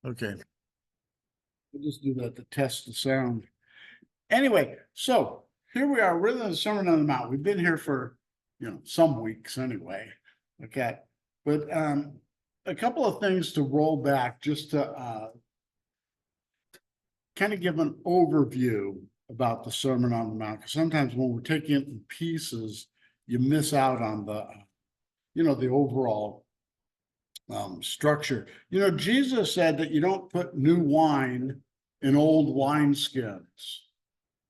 Okay. We'll just do that to test the sound. Anyway, so here we are. We're in the Sermon on the Mount. We've been here for, some weeks anyway. Okay. But a couple of things to roll back just to kind of give an overview about the Sermon on the Mount. Because sometimes when we're taking it in pieces, you miss out on the overall structure. Jesus said that you don't put new wine in old wineskins.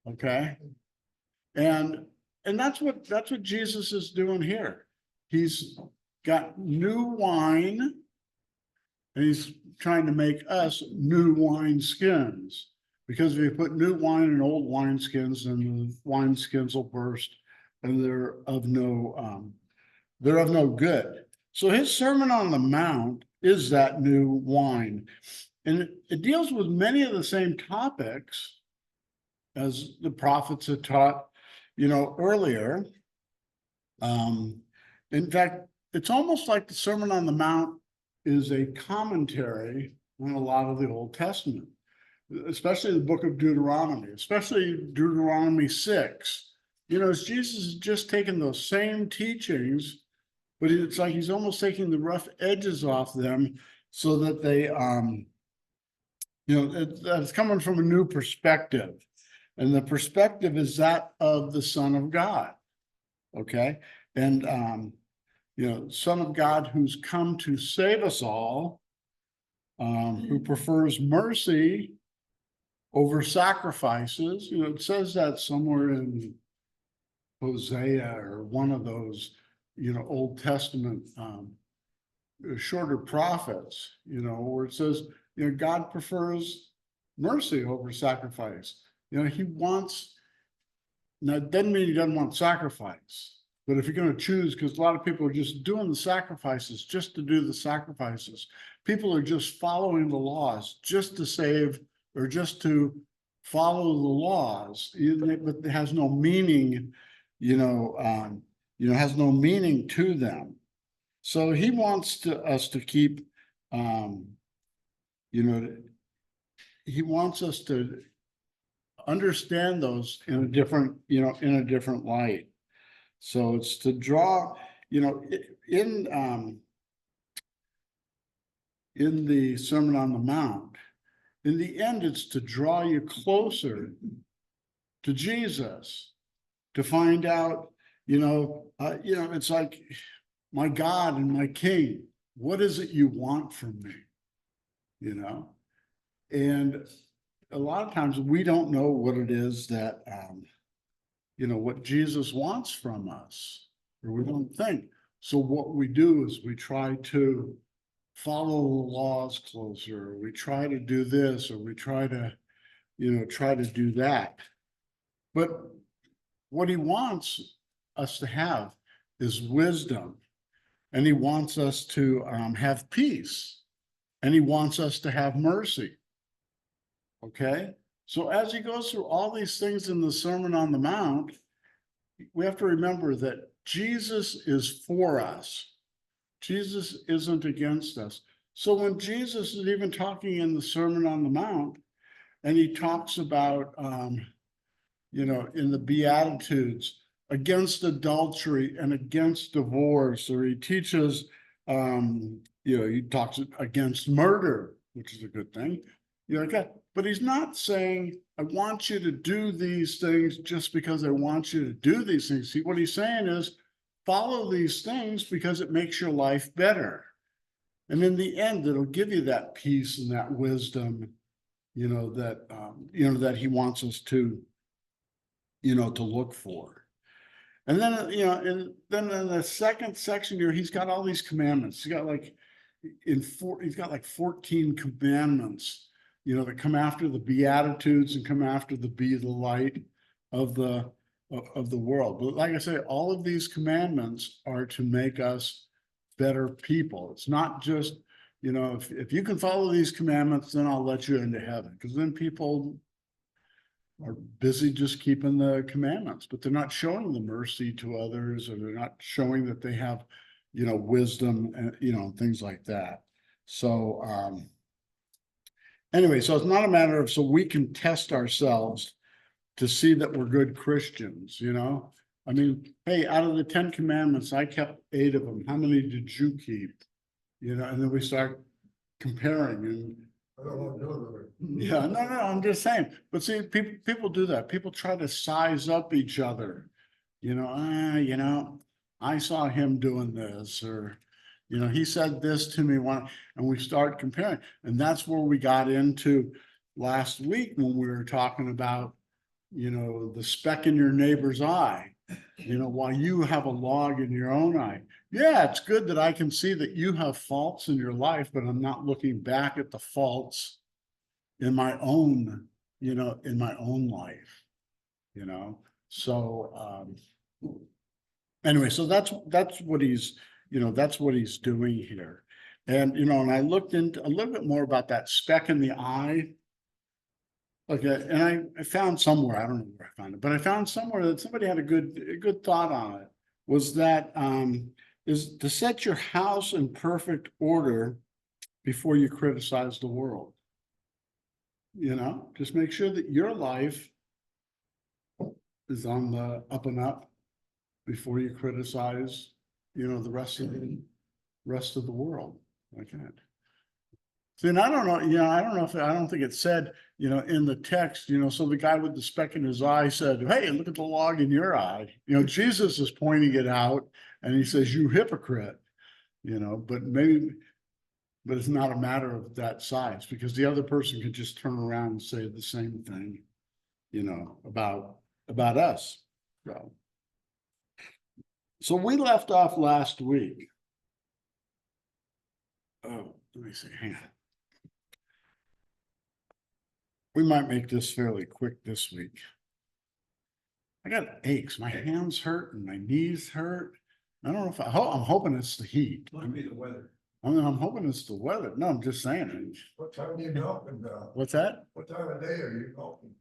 Okay. And that's what Jesus is doing here. He's got new wine and he's trying to make us new wineskins. Because if you put new wine in old wineskins, then the wineskins will burst and they're of no good. So his Sermon on the Mount is that new wine. And it deals with many of the same topics as the prophets had taught, earlier. In fact, it's almost like the Sermon on the Mount is a commentary on a lot of the Old Testament, especially the book of Deuteronomy, especially Deuteronomy 6. As Jesus has just taken those same teachings, but it's like he's almost taking the rough edges off them so that they, it's coming from a new perspective. And the perspective is that of the Son of God. Okay. And, Son of God who's come to save us all, who prefers mercy over sacrifices. It says that somewhere in Hosea or one of those, Old Testament shorter prophets, where it says, God prefers mercy over sacrifice. He wants, now it doesn't mean he doesn't want sacrifice, but if you're going to choose, because a lot of people are just doing the sacrifices just to do the sacrifices. People are just following the laws just to save or just to follow the laws, but it has no meaning, has no meaning to them. So he wants us to keep, he wants us to understand those in a different light. So it's to draw, in the Sermon on the Mount, in the end, it's to draw you closer to Jesus, to find out, it's like, my God and my King, what is it you want from me? And a lot of times we don't know what it is that, what Jesus wants from us, or we don't think. So what we do is we try to follow the laws closer, or we try to do this, or we try to do that. But what he wants us to have is wisdom, and he wants us to have peace, and he wants us to have mercy. Okay, so as he goes through all these things in the Sermon on the Mount, we have to remember that Jesus is for us. Jesus isn't against us. So when Jesus is even talking in the Sermon on the Mount, and he talks about, in the Beatitudes, against adultery and against divorce, or he teaches, he talks against murder, which is a good thing. Okay. But he's not saying, I want you to do these things just because I want you to do these things. See, what he's saying is, follow these things because it makes your life better. And in the end, it'll give you that peace and that wisdom, that he wants us to, to look for. And then, and then in the second section here, he's got all these commandments. He's got like 14 commandments, that come after the Beatitudes and come after the be the light of the world. But like I say, all of these commandments are to make us better people. It's not just, if you can follow these commandments, then I'll let you into heaven. Because then people are busy just keeping the commandments, but they're not showing the mercy to others, or they're not showing that they have, wisdom and, things like that. So, anyway, so it's not a matter of, so we can test ourselves to see that we're good Christians, you know? I mean, hey, out of the 10 commandments, I kept 8 of them. How many did you keep? You know, and then we start comparing and. I don't want to do it. Yeah, no, I'm just saying, but see, people do that. People try to size up each other. You know, I saw him doing this, or, you know, he said this to me one, and we start comparing. And that's where we got into last week when we were talking about, you know, the speck in your neighbor's eye. You know, while you have a log in your own eye. Yeah, it's good that I can see that you have faults in your life, but I'm not looking back at the faults in my own, you know, in my own life, you know? So, anyway, so that's what he's, you know, that's what he's doing here. And, you know, and I looked into a little bit more about that speck in the eye. Okay, and I found somewhere, I don't know where I found it, but I found somewhere that somebody had a good thought on it, was that is to set your house in perfect order before you criticize the world. You know, just make sure that your life is on the up and up before you criticize, you know, the rest of the world. Like that. See, and I don't know, you know, I don't think it said, you know, in the text, you know, so the guy with the speck in his eye said, hey, look at the log in your eye. You know, Jesus is pointing it out and he says, you hypocrite, you know, but it's not a matter of that size, because the other person could just turn around and say the same thing, you know, about us. So we left off last week. Oh, let me see, hang on. We might make this fairly quick this week. I got aches. My hands hurt and my knees hurt. I don't know if I'm hoping it's the heat. Might be the weather. I mean, I'm hoping it's the weather. No, I'm just saying. What time are you milking now? What's that? What time of day are you milking?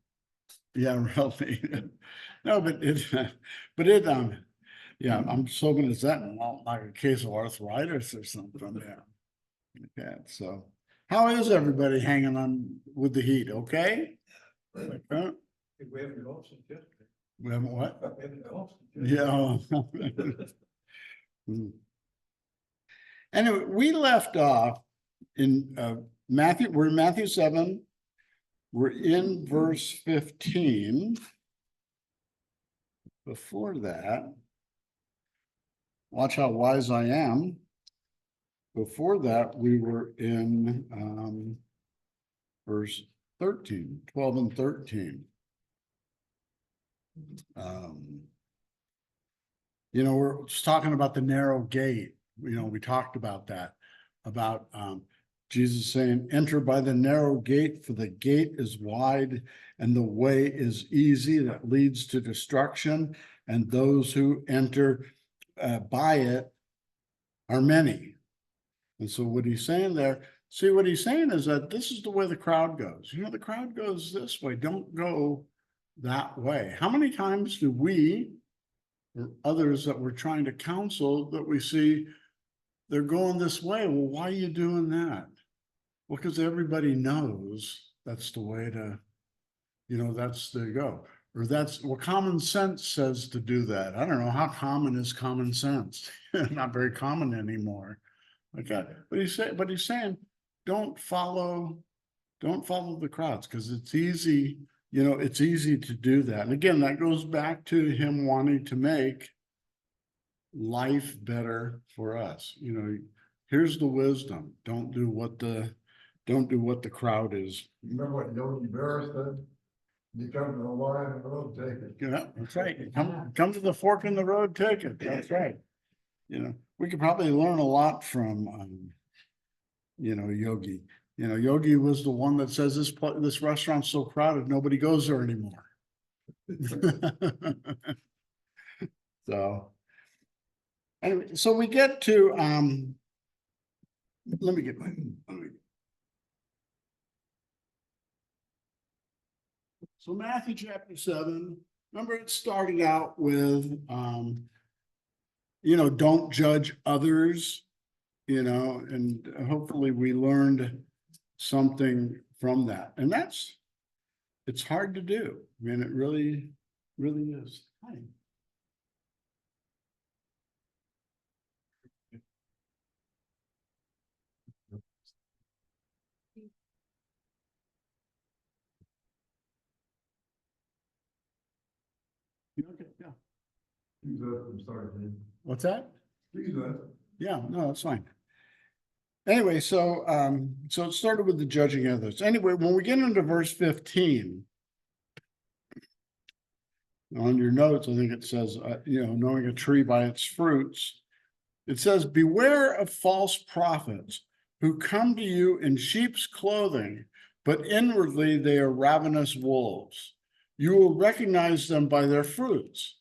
Yeah, really. No, yeah, I'm just hoping it's that, not like a case of arthritis or something. Yeah, so how is everybody hanging on with the heat? Okay? Like that? We haven't milked since yesterday. We haven't what? We haven't milked since yesterday. Yeah. Hmm. Anyway, we left off in Matthew, we're in Matthew 7. We're in verse 15. Before that, watch how wise I am. Before that, we were in verse 13, 12 and 13. You know, we're just talking about the narrow gate. You know, we talked about that, about Jesus saying, enter by the narrow gate, for the gate is wide and the way is easy that leads to destruction, and those who enter by it are many. And so what he's saying there, see, what he's saying is that this is the way the crowd goes. You know, the crowd goes this way. Don't go that way. How many times do we or others that we're trying to counsel that we see they're going this way? Well, why are you doing that? Well, because everybody knows that's the way to, you know, that's the go. Or that's, well, common sense says to do that. I don't know, how common is common sense? Not very common anymore. Okay, but he's saying, don't follow the crowds, because it's easy, you know, it's easy to do that. And again, that goes back to him wanting to make life better for us. You know, here's the wisdom. Don't do what the crowd is. Remember what Yogi Berra said? You come to the line of the road, take it. Yeah, that's right. Come to the fork in the road, take it. That's right. You know, we could probably learn a lot from, you know, Yogi. You know, Yogi was the one that says this restaurant's so crowded, nobody goes there anymore. So, anyway, so we get to, let me get my, so Matthew chapter 7, remember it started out with, you know, don't judge others, you know, and hopefully we learned something from that. And it's hard to do. I mean, it really, really is. Hi. You okay? Yeah. I'm sorry, Dave. What's that? Please, Yeah, no, that's fine. Anyway, so it started with the judging others. Anyway, when we get into verse 15, on your notes, I think it says, knowing a tree by its fruits. It says, beware of false prophets who come to you in sheep's clothing, but inwardly they are ravenous wolves. You will recognize them by their fruits.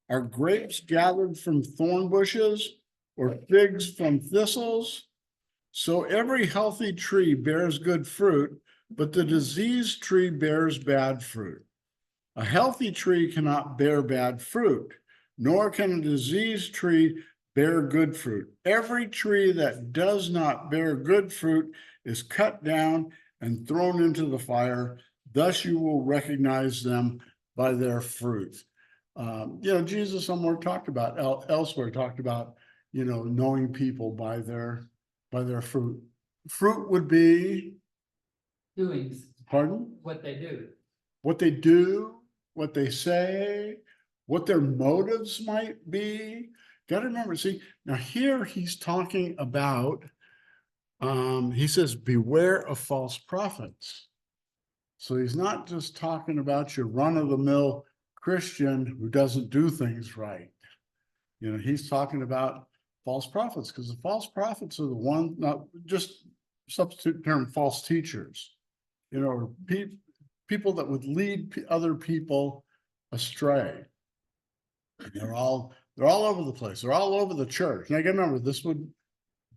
Are grapes gathered from thorn bushes or figs from thistles? So every healthy tree bears good fruit, but the diseased tree bears bad fruit. A healthy tree cannot bear bad fruit, nor can a diseased tree bear good fruit. Every tree that does not bear good fruit is cut down and thrown into the fire. Thus you will recognize them by their fruit. Jesus somewhere talked about, elsewhere talked about, knowing people by their fruit. Fruit would be, Doings, pardon? what they do. What they do, what they say, what their motives might be. Got to remember, see, now here he's talking about, he says, beware of false prophets. So he's not just talking about your run-of-the-mill Christian who doesn't do things right. He's talking about false prophets, because the false prophets are the one, not just substitute term, false teachers, people that would lead other people astray. They're all over the place. They're all over the church. Now, again, remember, this would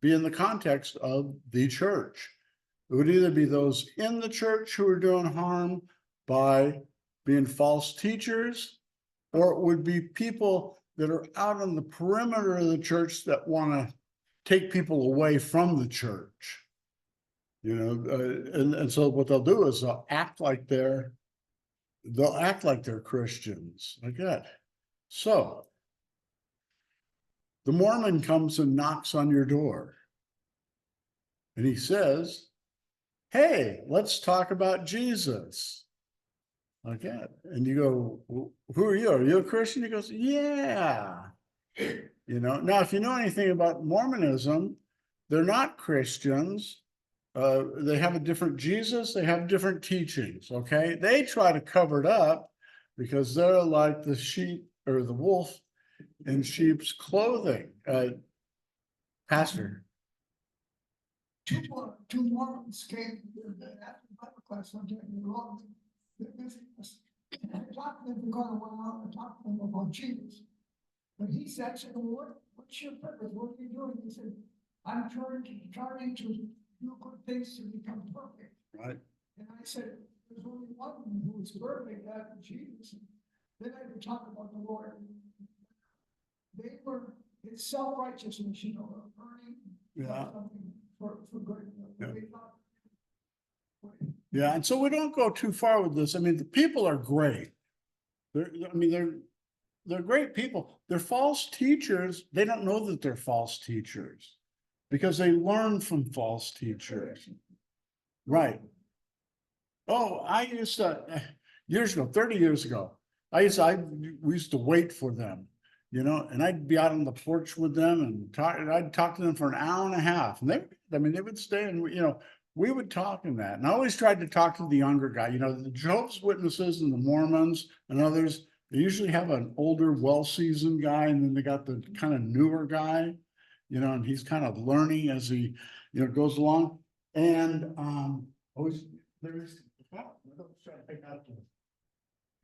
be in the context of the church. It would either be those in the church who are doing harm by being false teachers, or it would be people that are out on the perimeter of the church that want to take people away from the church. And so what they'll do is they'll act like they're Christians, like that. So the Mormon comes and knocks on your door, and he says, hey, let's talk about Jesus. Like that. And you go, who are you? Are you a Christian? He goes, yeah. Now, if you know anything about Mormonism, they're not Christians. They have a different Jesus. They have different teachings. Okay. They try to cover it up because they're like the sheep or the wolf in sheep's clothing. Pastor. Two Mormons came after Bible class one day, and they were all visiting us. And I talked to them, we kind of went out and talked to them about Jesus. But he said, what's your purpose? What are you doing? He said, I'm trying to do good things to become perfect. Right. And I said, there's only one who was perfect, that was Jesus. And then I would talk about the Lord. It's self-righteousness, earning something for good. Yeah. They thought, Yeah, and so we don't go too far with this. I mean, the people are great. They're great people. They're false teachers. They don't know that they're false teachers because they learn from false teachers. Right. Oh, I used to, years ago, 30 years ago, we used to wait for them, and I'd be out on the porch with them and I'd talk to them for an hour and a half. And they would stay and, we would talk in that. And I always tried to talk to the younger guy, the Jehovah's Witnesses and the Mormons and others, they usually have an older, well-seasoned guy, and then they got the kind of newer guy, and he's kind of learning as he, goes along. And always there's try to pick out the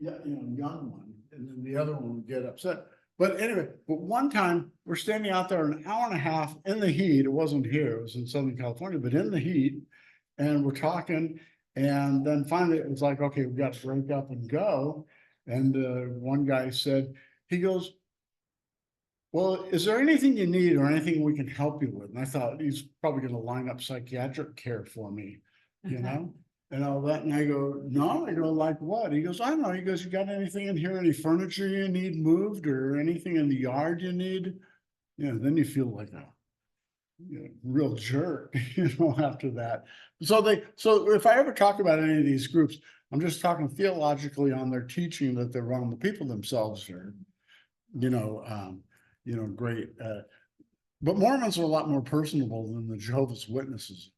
young one, and then the other one would get upset. But anyway, one time we're standing out there an hour and a half in the heat. It wasn't here, it was in Southern California, but in the heat, and we're talking, and then finally it was like, okay, we got to break up and go. And one guy said, he goes, well, is there anything you need or anything we can help you with? And I thought he's probably going to line up psychiatric care for me. you know? And all that, and I go, no, I go, like what? He goes, I don't know, he goes, you got anything in here, any furniture you need moved or anything in the yard you need? You know, then you feel like a real jerk, you know, after that. So if I ever talk about any of these groups, I'm just talking theologically on their teaching that they're wrong. The people themselves are, you know, great. But Mormons are a lot more personable than the Jehovah's Witnesses.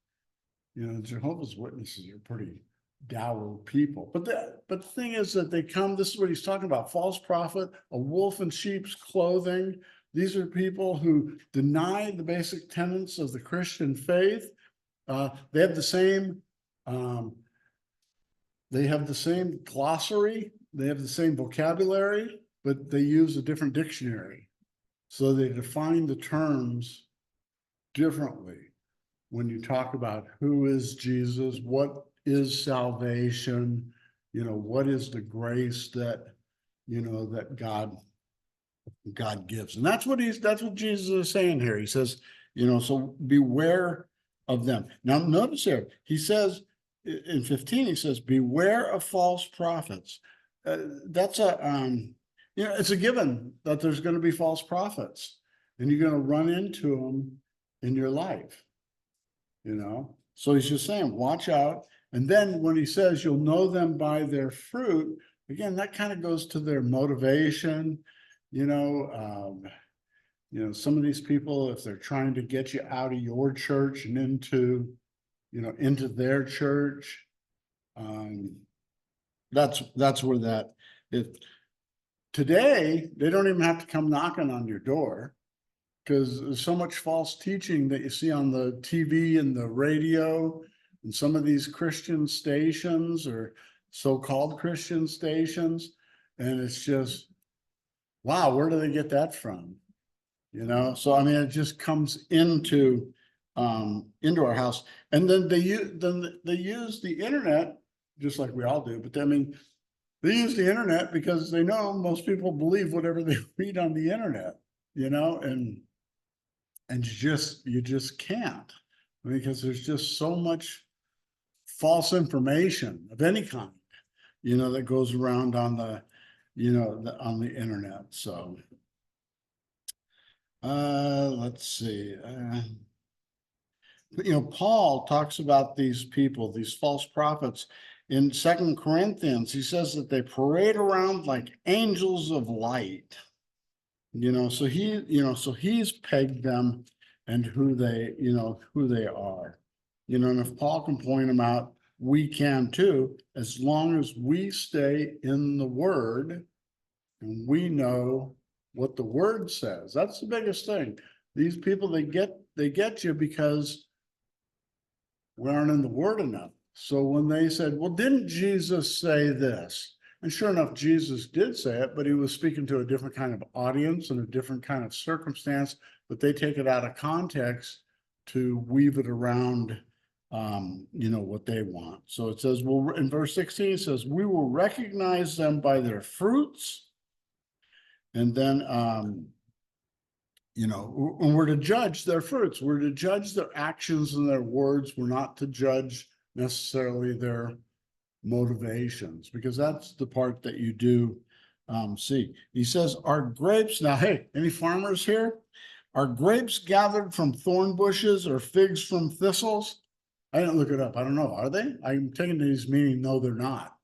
You know, Jehovah's Witnesses are pretty dour people. But the thing is that they come, this is what he's talking about, false prophet, a wolf in sheep's clothing. These are people who deny the basic tenets of the Christian faith. They have the same glossary, they have the same vocabulary, but they use a different dictionary. So they define the terms differently when you talk about who is Jesus, what is salvation, you know, what is the grace that, you know, that God gives. And that's what Jesus is saying here. He says, you know, so beware of them. Now notice here, he says in 15, he says, beware of false prophets. That's you know, it's a given that there's going to be false prophets and you're going to run into them in your life, you know? So he's just saying, watch out. And then when he says you'll know them by their fruit, again, that kind of goes to their motivation. You know, some of these people, if they're trying to get you out of your church and into, you know, into their church, that's where that is. Today, they don't even have to come knocking on your door because there's so much false teaching that you see on the TV and the radio and some of these Christian stations or so-called Christian stations. And it's just, wow, where do they get that from? You know, so I mean, it just comes into our house, and then they use the internet just like we all do. But I mean, they use the internet because they know most people believe whatever they read on the internet. You know, and you just can't, because there's just so much false information of any kind, you know, that goes around on the, you know, on the internet. So let's see. You know, Paul talks about these people, these false prophets in 2 Corinthians. He says that they parade around like angels of light. You know, so he's pegged them and who they are. You know, and if Paul can point them out, we can too, as long as we stay in the Word and we know what the Word says. That's the biggest thing. These people, they get you because we aren't in the Word enough. So when they said, well, didn't Jesus say this? And sure enough, Jesus did say it, but he was speaking to a different kind of audience and a different kind of circumstance, but they take it out of context to weave it around, you know, what they want. So it says, well, in verse 16, it says, we will recognize them by their fruits. And then, you know, and we're to judge their fruits. We're to judge their actions and their words. We're not to judge necessarily their motivations, because that's the part that you do see. He says, are grapes, now, hey, any farmers here? Are grapes gathered from thorn bushes or figs from thistles? I didn't look it up. I don't know. Are they? I'm taking these meaning, no, they're not.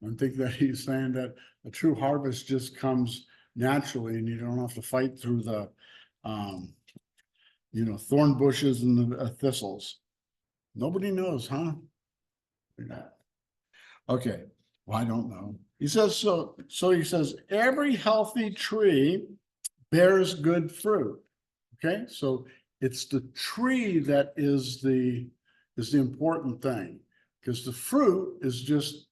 I think that he's saying that a true harvest just comes naturally and you don't have to fight through the, you know, thorn bushes and the thistles. Nobody knows, huh? Okay, well, I don't know. He says, so he says, every healthy tree bears good fruit. Okay, so it's the tree that is the important thing, because the fruit is just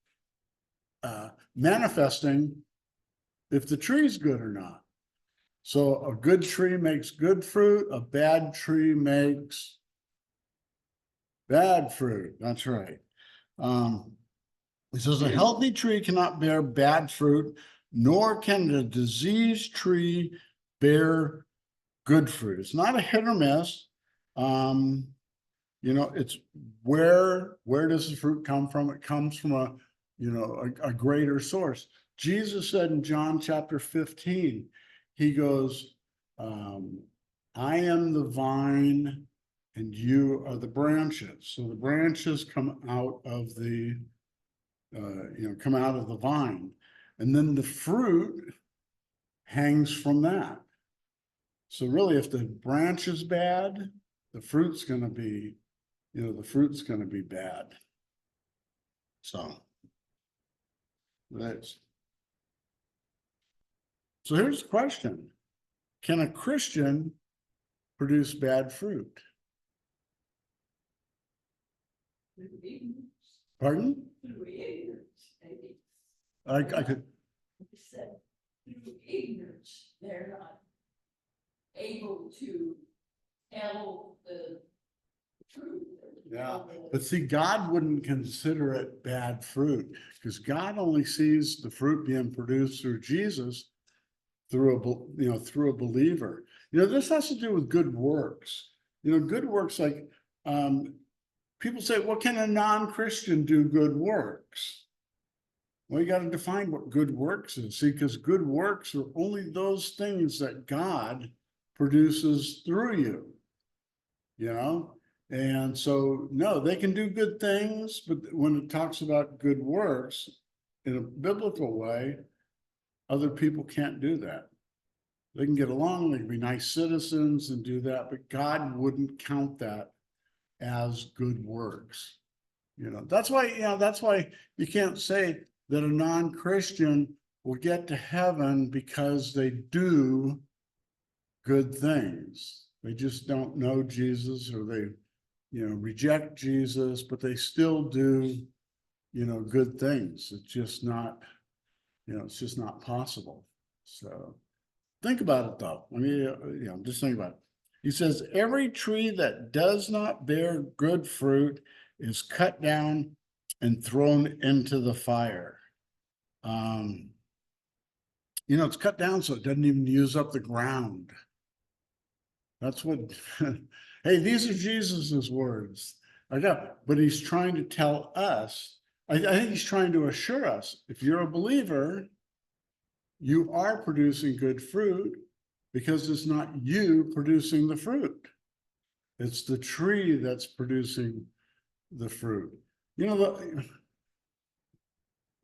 manifesting if the tree's good or not. So a good tree makes good fruit, a bad tree makes bad fruit. That's right. It says a healthy tree cannot bear bad fruit, nor can a diseased tree bear good fruit. It's not a hit or miss. You know, it's where does the fruit come from? It comes from a, you know, a greater source. Jesus said in John chapter 15, he goes, I am the vine and you are the branches. So the branches come out of the, come out of the vine. And then the fruit hangs from that. So really, if the branch is bad, the fruit's gonna be, the fruit's gonna be bad. So that's. So here's the question. Can a Christian produce bad fruit? Pardon? Through ignorance, maybe. I could, He said, through ignorance, they're not able to handle the truth. yeah, but see, God wouldn't consider it bad fruit because God only sees the fruit being produced through Jesus, through through a believer. This has to do with good works. Good works like, people say, well, can a non-Christian do good works? Well, you got to define what good works is. See, because good works are only those things that God produces through you. And so, no, they can do good things, but when it talks about good works in a biblical way, other people can't do that. They can get along, they can be nice citizens and do that, but God wouldn't count that as good works. That's why you can't say that a non-Christian will get to heaven because they do good things. They just don't know Jesus, or they, reject Jesus, but they still do, good things. It's just not, it's just not possible. So think about it though. Just think about it. He says, every tree that does not bear good fruit is cut down and thrown into the fire. It's cut down so it doesn't even use up the ground. That's what, hey, these are Jesus's words. But he's trying to tell us, I think he's trying to assure us, if you're a believer, you are producing good fruit because it's not you producing the fruit. It's the tree that's producing the fruit. What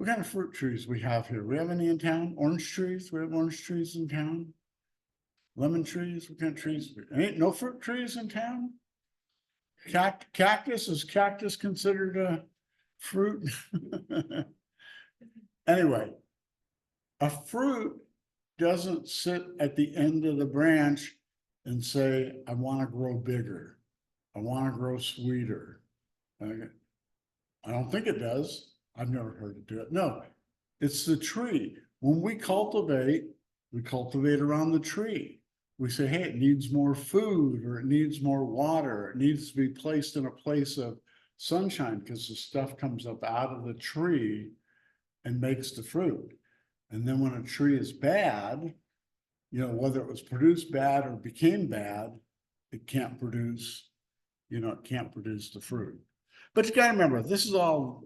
kind of fruit trees we have here? We have any in town? Orange trees? We have orange trees in town? Lemon trees? What kind of trees? Ain't no fruit trees in town? Cactus? Is cactus considered a fruit? Anyway, a fruit doesn't sit at the end of the branch and say, I want to grow bigger. I want to grow sweeter. I don't think it does. I've never heard it do it. No, it's the tree. When we cultivate around the tree. We say, hey, it needs more food, or it needs more water. It needs to be placed in a place of sunshine because the stuff comes up out of the tree and makes the fruit. And then when a tree is bad, whether it was produced bad or became bad, it can't produce, the fruit. But you got to remember, this is all,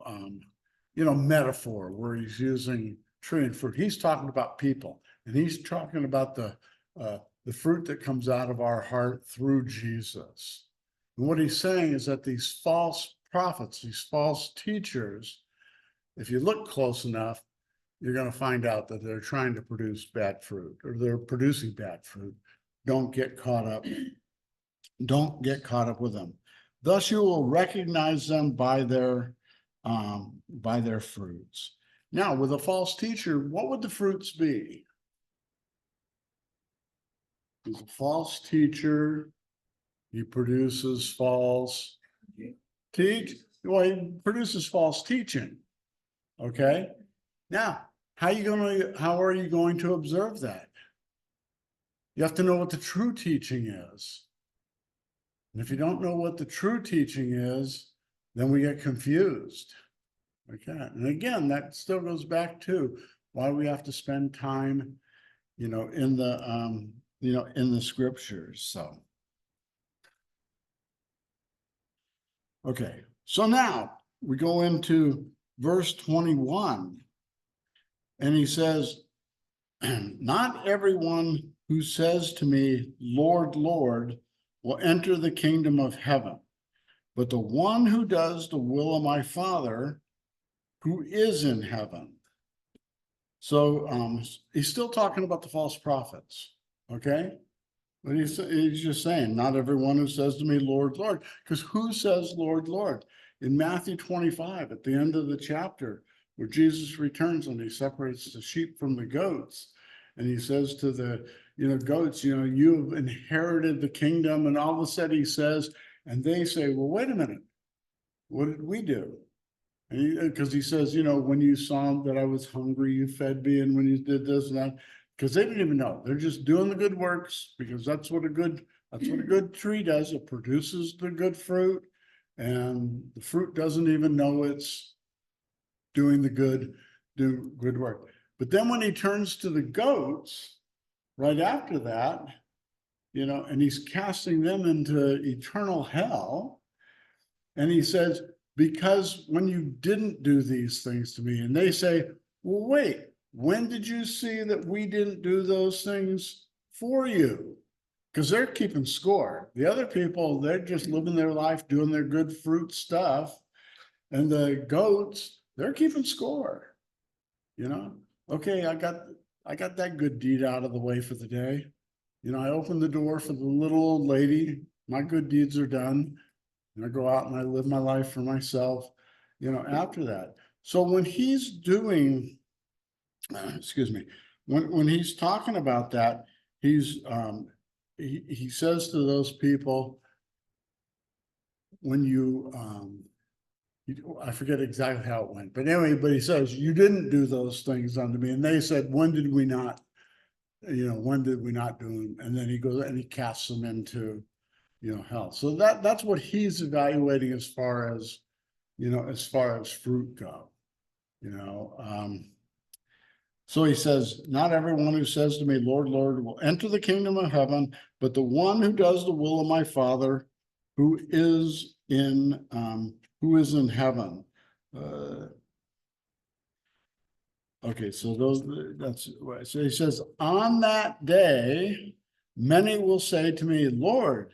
metaphor where he's using tree and fruit. He's talking about people, and he's talking about the fruit that comes out of our heart through Jesus. And what he's saying is that these false prophets, these false teachers, if you look close enough, you're going to find out that they're trying to produce bad fruit, or they're producing bad fruit. Don't get caught up. Don't get caught up with them. Thus you will recognize them by their fruits. Now, with a false teacher, what would the fruits be? He's a false teacher. He produces false well, he produces false teaching. Okay. Now, how are you going to observe that? You have to know what the true teaching is. And if you don't know what the true teaching is, then we get confused. Okay. And again, that still goes back to why we have to spend time, in the scriptures. So Okay, so now we go into verse 21. And he says, not everyone who says to me, Lord, Lord, will enter the kingdom of heaven, but the one who does the will of my Father who is in heaven. So he's still talking about the false prophets, okay? But he's just saying, not everyone who says to me, Lord, Lord, because who says, Lord, Lord? In Matthew 25, at the end of the chapter, where Jesus returns and he separates the sheep from the goats, and he says to the, goats, you've inherited the kingdom, and all of a sudden he says, and they say, well, wait a minute, what did we do? Because he says, when you saw that I was hungry, you fed me, and when you did this and that, because they didn't even know. They're just doing the good works, because that's what a good tree does. It produces the good fruit, and the fruit doesn't even know it's doing good work. But then when he turns to the goats, right after that, and he's casting them into eternal hell, and he says, because when you didn't do these things to me, and they say, well, wait, when did you see that we didn't do those things for you? Because they're keeping score. The other people, they're just living their life, doing their good fruit stuff. And the goats, they're keeping score. Okay, I got that good deed out of the way for the day. I opened the door for the little old lady. My good deeds are done. And I go out and I live my life for myself, after that. So when he's doing, when he's talking about that, he says to those people, when I forget exactly how it went, but anyway, but he says, you didn't do those things unto me. And they said, when did we not do them? And then he goes and he casts them into hell. So that's what he's evaluating as far as fruit go. So he says, not everyone who says to me, Lord, Lord, will enter the kingdom of heaven, but the one who does the will of my Father who is in heaven. Okay, so so he says, on that day, many will say to me, Lord,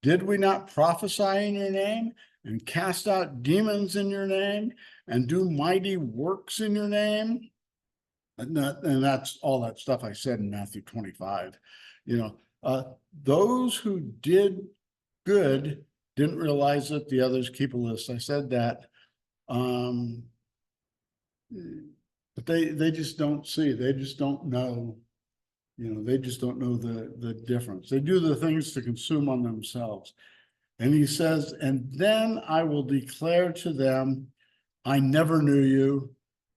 did we not prophesy in your name and cast out demons in your name and do mighty works in your name? And that's all that stuff I said in Matthew 25. Those who did good didn't realize that the others keep a list. I said that. But they just don't see. They just don't know. They just don't know the difference. They do the things to consume on themselves. And he says, and then I will declare to them, I never knew you.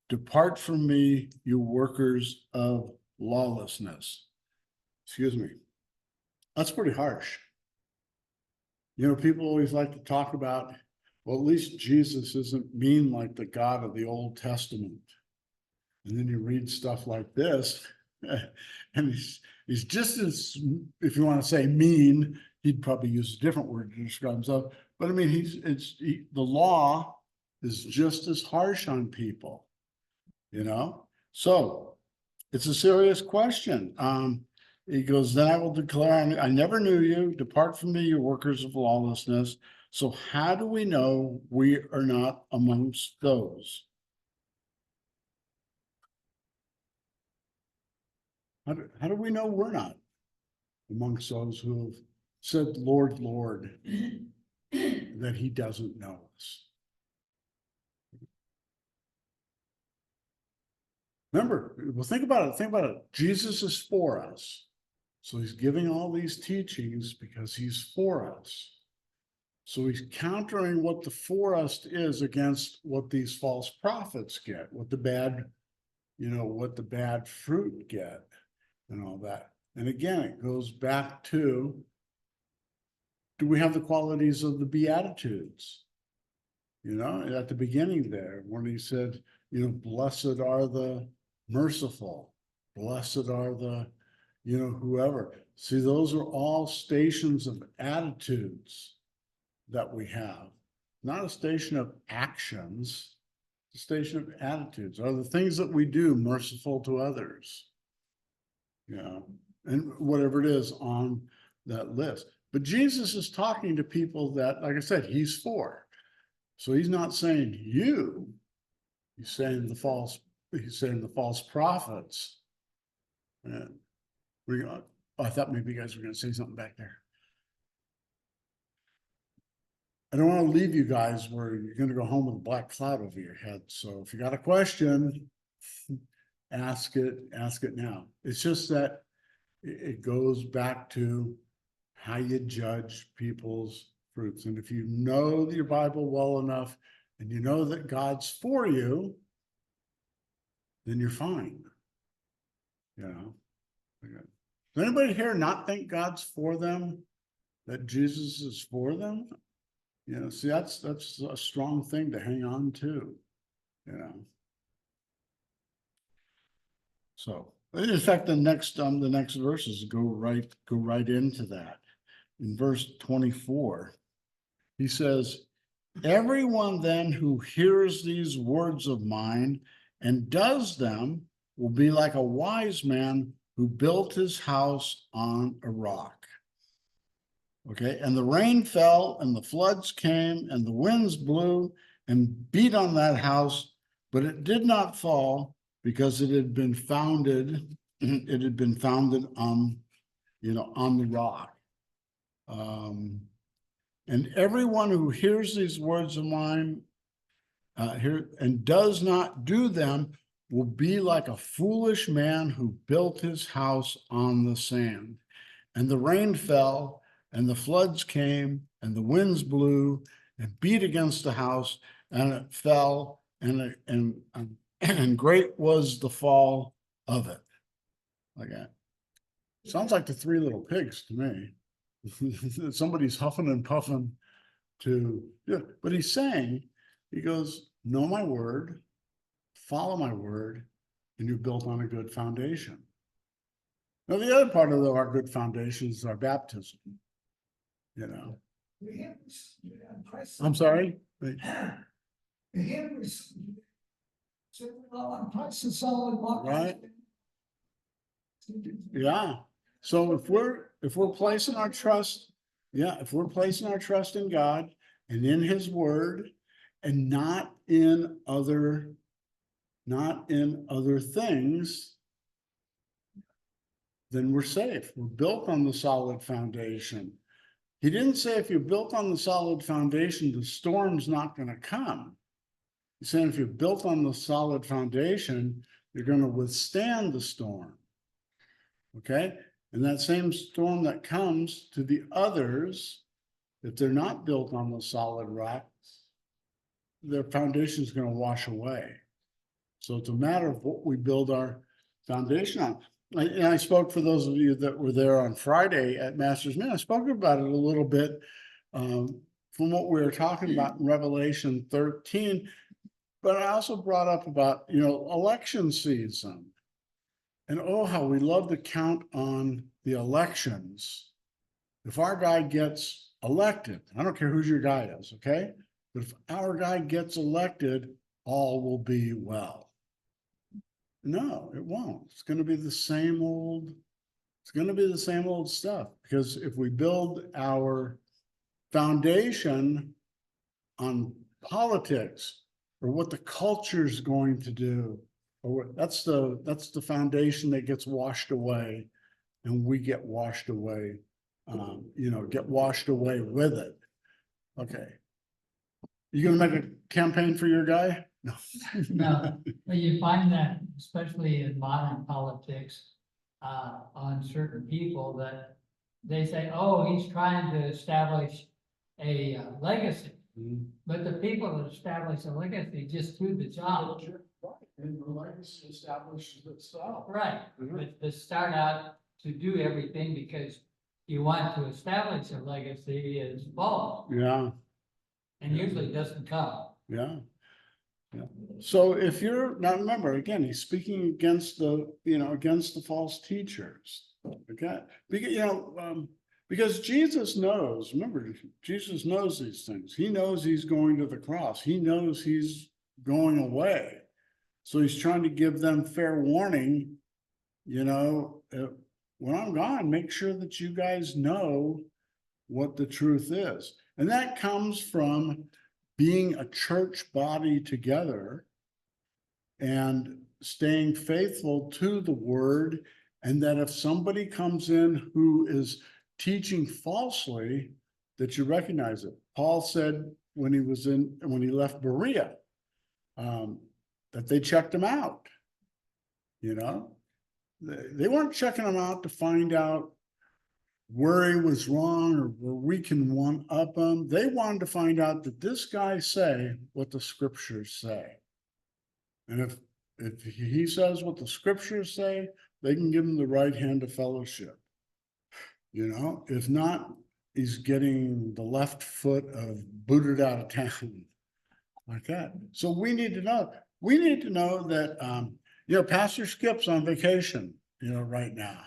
Depart from me, you workers of lawlessness. Excuse me. That's pretty harsh. People always like to talk about, well, at least Jesus isn't mean like the God of the Old Testament. And then you read stuff like this, and he's just as, if you want to say mean, he'd probably use a different word to describe himself. But I mean, the law is just as harsh on people, So it's a serious question. He goes, then I will declare, I never knew you. Depart from me, you workers of lawlessness. So how do we know we are not amongst those? How do we know we're not amongst those who have said, Lord, Lord, that he doesn't know us? Remember, well, think about it. Jesus is for us. So he's giving all these teachings because he's for us. So he's countering what the for us is against what these false prophets get, what the bad fruit get and all that. And again, it goes back to, do we have the qualities of the Beatitudes? At the beginning there, when he said, blessed are the merciful, blessed are the, whoever. See, those are all stations of attitudes that we have. not a station of actions, it's a station of attitudes. Are the things that we do merciful to others? Yeah, and whatever it is on that list. But Jesus is talking to people that, like I said, he's for. So he's not saying you, he's saying the false prophets. And I thought maybe you guys were gonna say something back there. I don't want to leave you guys where you're gonna go home with a black cloud over your head. So if you got a question, ask it now. It's just that it goes back to how you judge people's fruits. And if you know your Bible well enough and you know that God's for you, then you're fine. You know? Does anybody here not think God's for them? That Jesus is for them? You know, see, that's a strong thing to hang on to, you know. So, in fact, the next verses go right into that. In verse 24, he says, everyone then who hears these words of mine and does them will be like a wise man who built his house on a rock. Okay, and the rain fell and the floods came and the winds blew and beat on that house, but it did not fall because it had been founded on, on the rock. And everyone who hears these words of mine here and does not do them will be like a foolish man who built his house on the sand. And the rain fell and the floods came and the winds blew and beat against the house and it fell and great was the fall of it. Okay. Sounds like the Three Little Pigs to me. Somebody's huffing and puffing to do it. But he's saying, he goes, know my word, follow my word, and you're built on a good foundation. Now, the other part of our good foundation is our baptism. You know, The hymns, Christ. I'm sorry. The hymns. So, on Christ the solid rock. Right. Yeah. So if we're placing our trust, if we're placing our trust in God and in his word and not in other things, then we're safe. We're built on the solid foundation. He didn't say if you're built on the solid foundation, the storm's not going to come. He's saying if you're built on the solid foundation, you're going to withstand the storm. Okay? And that same storm that comes to the others, if they're not built on the solid rock, their foundation is going to wash away. So it's a matter of what we build our foundation on. And I spoke for those of you that were there on Friday at Masters Man. I spoke about it a little bit from what we were talking about in Revelation 13. But I also brought up about, election season. And oh, how we love to count on the elections. If our guy gets elected, I don't care who your guy is, okay? But if our guy gets elected, all will be well. No, it won't. It's going to be the same old stuff. Because if we build our foundation on politics or what the culture is going to do, or that's the foundation that gets washed away, and we get washed away, get washed away with it. Okay. You gonna make a campaign for your guy? No. No, but you find that especially in modern politics, on certain people that they say, oh, he's trying to establish a legacy. Mhm. But the people that establish a legacy just do the job. And the legacy establishes itself. Right, but to start out to do everything because you want to establish a legacy is false Yeah, and usually doesn't come. yeah. So if you're, now remember, again, he's speaking against the false teachers. Okay, because Because Jesus knows, remember, Jesus knows these things. He knows he's going to the cross. He knows he's going away. So he's trying to give them fair warning, when I'm gone, make sure that you guys know what the truth is. And that comes from being a church body together and staying faithful to the word. And that if somebody comes in who is teaching falsely, that you recognize it. Paul said when he left Berea, that they checked him out. They weren't checking him out to find out where he was wrong or where we can one up him. They wanted to find out, did this guy say what the scriptures say? And if he says what the scriptures say, they can give him the right hand of fellowship. If not, he's getting the left foot of booted out of town like that. So we need to know that, Pastor Skip's on vacation, right now.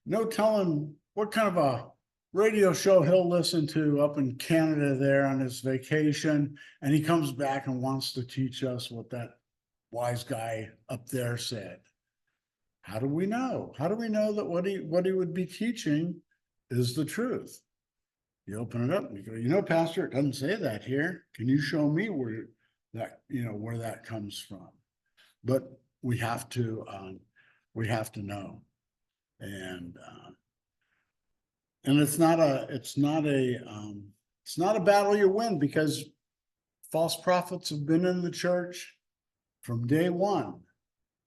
No telling what kind of a radio show he'll listen to up in Canada there on his vacation. And he comes back and wants to teach us what that wise guy up there said. How do we know? How do we know that what he would be teaching is the truth? You open it up and you go, Pastor, it doesn't say that here. Can you show me where that comes from? But we have to know. And it's not a battle you win, because false prophets have been in the church from day one,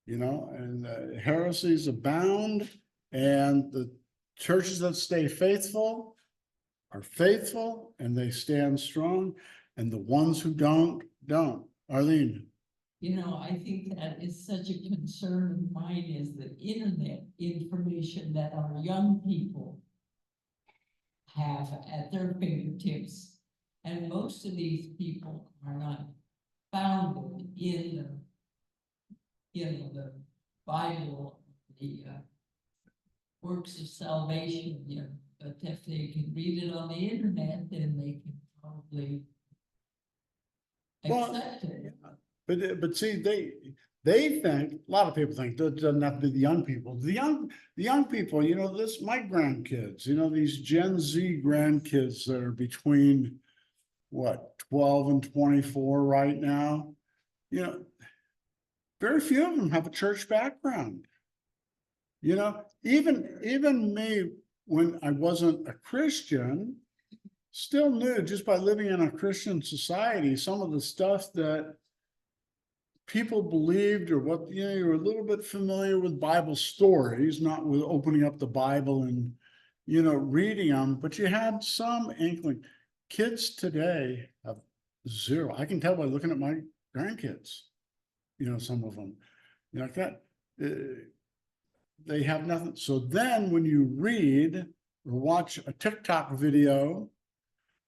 and heresies abound, and the churches that stay faithful are faithful and they stand strong, and the ones who don't. Arlene. I think that is such a concern of mine, is the internet information that our young people have at their fingertips. And most of these people are not founded in the Bible, the works of salvation, but if they can read it on the internet, then they can probably accept it. But see, they think, a lot of people think that doesn't have to be the young people. The young people, my grandkids, these Gen Z grandkids that are between 12 and 24 right now, very few of them have a church background. Even me, when I wasn't a Christian, still knew, just by living in a Christian society, some of the stuff that people believed, or what, you're a little bit familiar with Bible stories, not with opening up the Bible and, reading them, but you had some inkling. Kids today have zero. I can tell by looking at my grandkids, some of them, like that, they have nothing. So then when you read or watch a TikTok video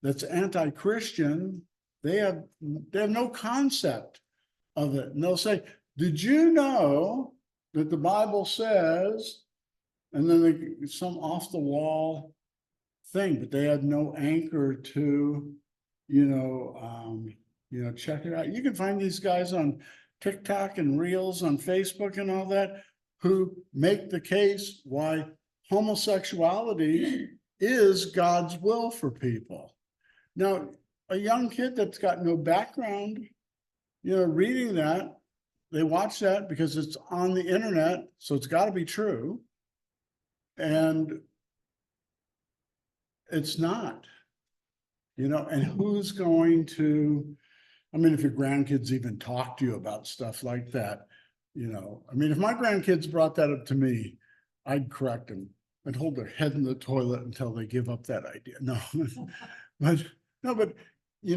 that's anti-Christian, they have no concept of it. And they'll say, did you know that the Bible says, and then some off the wall thing, but they had no anchor to, check it out. You can find these guys on TikTok and Reels on Facebook and all that, who make the case why homosexuality is God's will for people. Now, a young kid that's got no background, reading that, they watch that because it's on the internet, so it's got to be true. And it's not, and who's going to, if your grandkids even talk to you about stuff like that, if my grandkids brought that up to me, I'd correct them and hold their head in the toilet until they give up that idea. No, but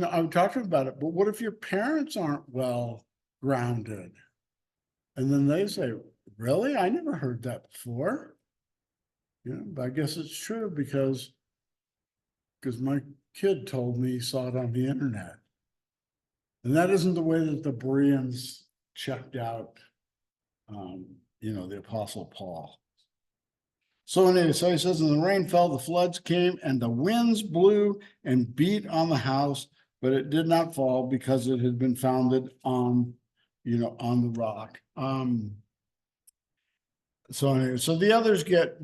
I would talk to them about it. But what if your parents aren't well grounded? And then they say, really? I never heard that before. But I guess it's true because my kid told me he saw it on the internet. And that isn't the way that the Bereans checked out, the Apostle Paul. So anyway, so he says, and the rain fell, the floods came, and the winds blew and beat on the house, but it did not fall because it had been founded on, on the rock. So anyway, so the others get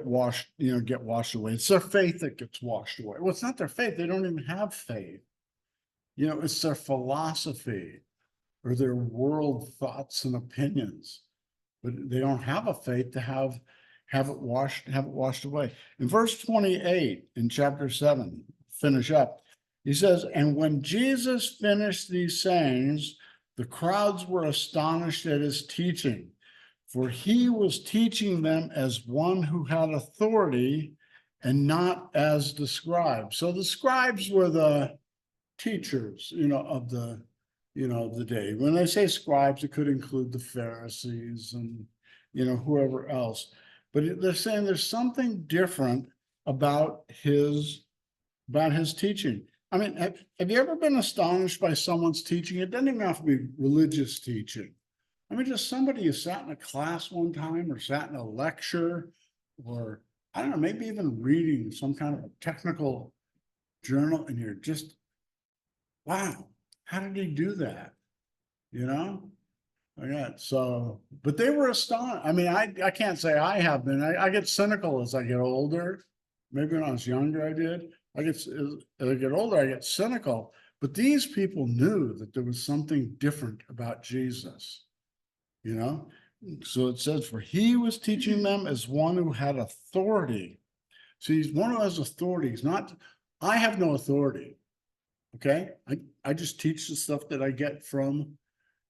washed, get washed away. It's their faith that gets washed away. Well, it's not their faith. They don't even have faith. It's their philosophy or their world thoughts and opinions, but they don't have a faith to have it washed away. In verse 28 in chapter 7, finish up. He says, and when Jesus finished these sayings, the crowds were astonished at his teaching, for he was teaching them as one who had authority and not as the scribes. So the scribes were the teachers, of the, of the day. When they say scribes, it could include the Pharisees and, whoever else. But they're saying there's something different about his teaching. I mean, have you ever been astonished by someone's teaching? It doesn't even have to be religious teaching. I mean, just somebody who sat in a class one time or sat in a lecture, or I don't know, maybe even reading some kind of a technical journal, and you're just, wow, how did he do that? Yeah, so, but they were astonished. I mean, I can't say I have been. I get cynical as I get older. Maybe when I was younger, I did. As I get older, I get cynical. But these people knew that there was something different about Jesus. So it says, for he was teaching them as one who had authority. See, he's one who has authority. He's not, I have no authority. Okay. I just teach the stuff that I get from,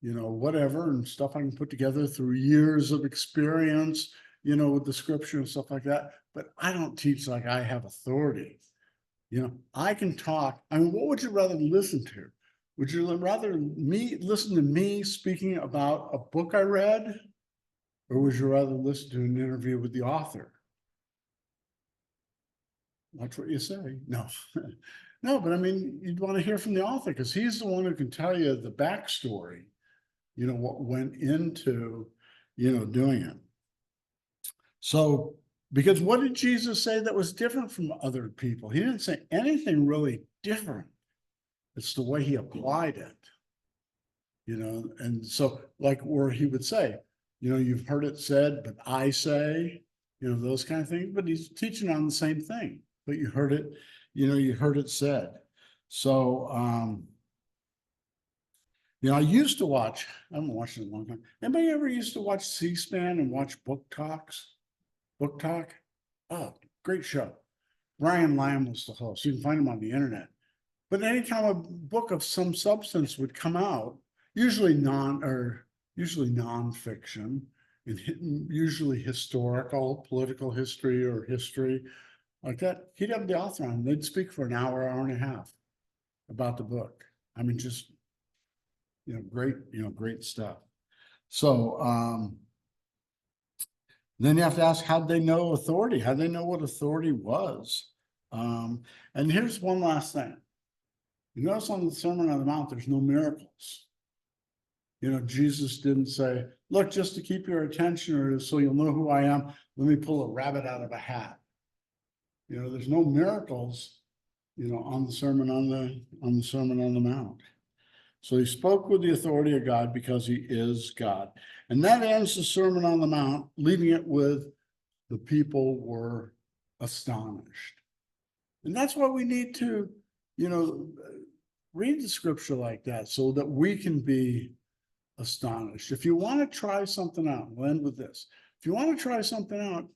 whatever, and stuff I can put together through years of experience, with the scripture and stuff like that. But I don't teach like I have authority. I can talk. I mean, what would you rather listen to? Would you rather listen to me speaking about a book I read? Or would you rather listen to an interview with the author? That's what you say. No, no, but I mean, you'd want to hear from the author because he's the one who can tell you the backstory, what went into, doing it. So, because what did Jesus say that was different from other people? He didn't say anything really different. It's the way he applied it, and so like where he would say, you've heard it said, but I say, those kind of things, but he's teaching on the same thing, but you heard it, you heard it said. So, I used to watch, I haven't watched it in a long time. Anybody ever used to watch C-SPAN and watch Book Talk? Oh, great show. Brian Lamb was the host. You can find him on the internet. But anytime a book of some substance would come out, usually nonfiction, and usually historical, political history or history like that, he'd have the author on. They'd speak for an hour and a half about the book. I mean, just, great stuff. So then you have to ask, how'd they know authority? How'd they know what authority was? And here's one last thing. You notice on the Sermon on the Mount, there's no miracles. Jesus didn't say, look, just to keep your attention or so you'll know who I am, let me pull a rabbit out of a hat. There's no miracles, on the Sermon on the Mount. So he spoke with the authority of God because he is God. And that ends the Sermon on the Mount, leaving it with the people were astonished. And that's why we need to, read the scripture like that so that we can be astonished. If you want to try something out, we'll end with this. If you want to try something out,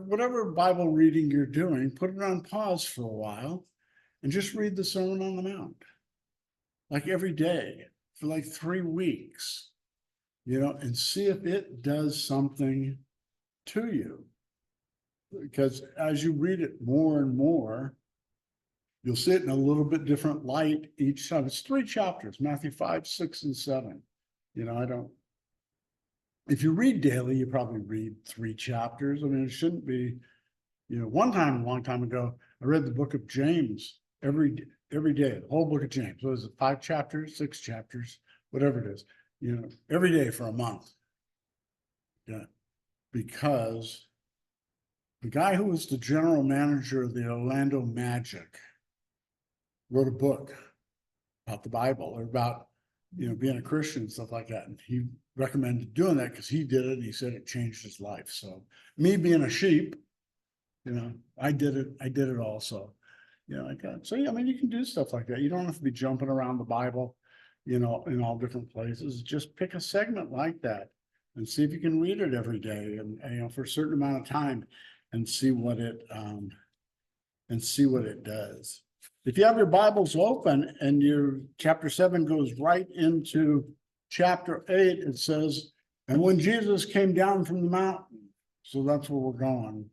whatever Bible reading you're doing, put it on pause for a while and just read the Sermon on the Mount. Like every day for like 3 weeks, and see if it does something to you. Because as you read it more and more, you'll see it in a little bit different light each time. It's 3 chapters, Matthew 5, 6, and 7. If you read daily, you probably read 3 chapters. I mean, it shouldn't be, one time, a long time ago, I read the book of James every day, the whole book of James. What is it, 5 chapters, 6 chapters, whatever it is, every day for a month. Yeah, because the guy who was the general manager of the Orlando Magic wrote a book about the Bible or about, being a Christian and stuff like that. And he recommended doing that because he did it. And he said it changed his life. So me being a sheep, I did it also. So yeah, I mean, you can do stuff like that. You don't have to be jumping around the Bible, in all different places. Just pick a segment like that and see if you can read it every day and for a certain amount of time and see what it does. If you have your Bibles open and your chapter 7 goes right into chapter 8, it says, and when Jesus came down from the mountain. So that's where we're going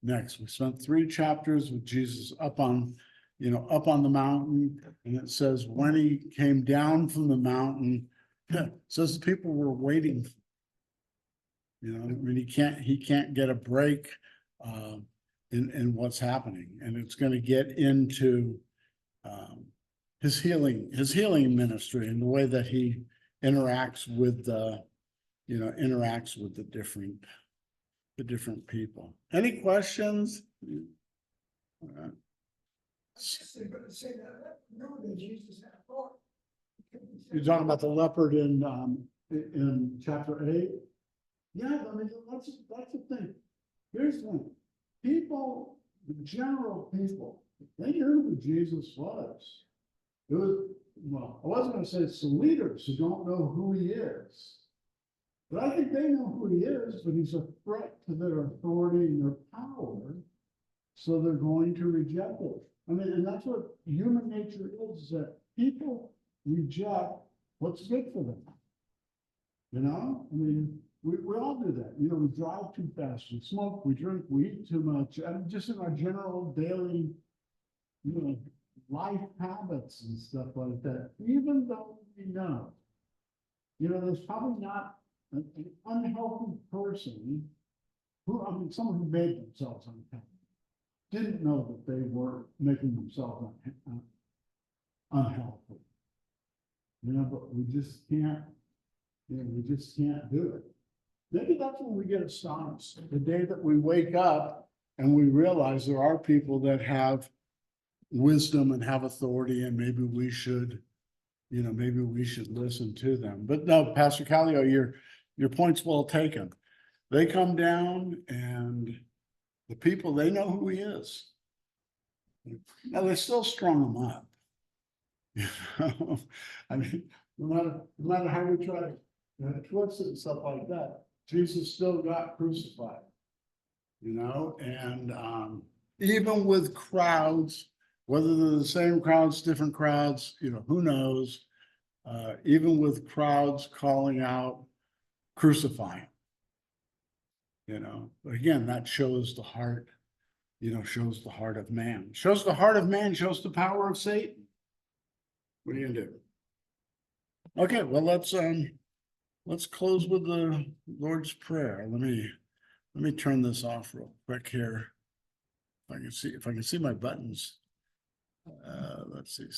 next. We spent 3 chapters with Jesus up on the mountain, and it says when he came down from the mountain, it says the people were waiting. I mean, he can't get a break in what's happening, and it's going to get into his healing ministry and the way that he interacts with the different people. Any questions? They're gonna say that, knew that Jesus had authority. You're talking about the leopard in chapter 8? Yeah, I mean, that's the thing. Here's the thing. People, the general people, they knew who Jesus was. It was, well, I wasn't gonna say it's the leaders who don't know who he is. But I think they know who he is, but he's a threat to their authority and their power. So they're going to reject it. I mean, and that's what human nature is, that people reject what's good for them. I mean, we all do that. We drive too fast, we smoke, we drink, we eat too much. And just in our general daily, life habits and stuff like that, even though we know, there's probably not an unhealthy person someone who made themselves unhealthy, didn't know that they were making themselves unhealthy. But we just can't, do it. Maybe that's when we get astonished, the day that we wake up and we realize there are people that have wisdom and have authority, and maybe we should listen to them. But no, Pastor Callio, your point's well taken. They come down and the people, they know who he is. Now they still strung him up. I mean, no matter how we try to twist it and stuff like that, Jesus still got crucified. And even with crowds, whether they're the same crowds, different crowds, who knows? Even with crowds calling out, crucify him. But again, that shows the heart, shows the heart of man. Shows the heart of man, shows the power of Satan. What are you gonna do? Okay, well, let's close with the Lord's Prayer. Let me turn this off real quick here. If I can see my buttons. Let's see.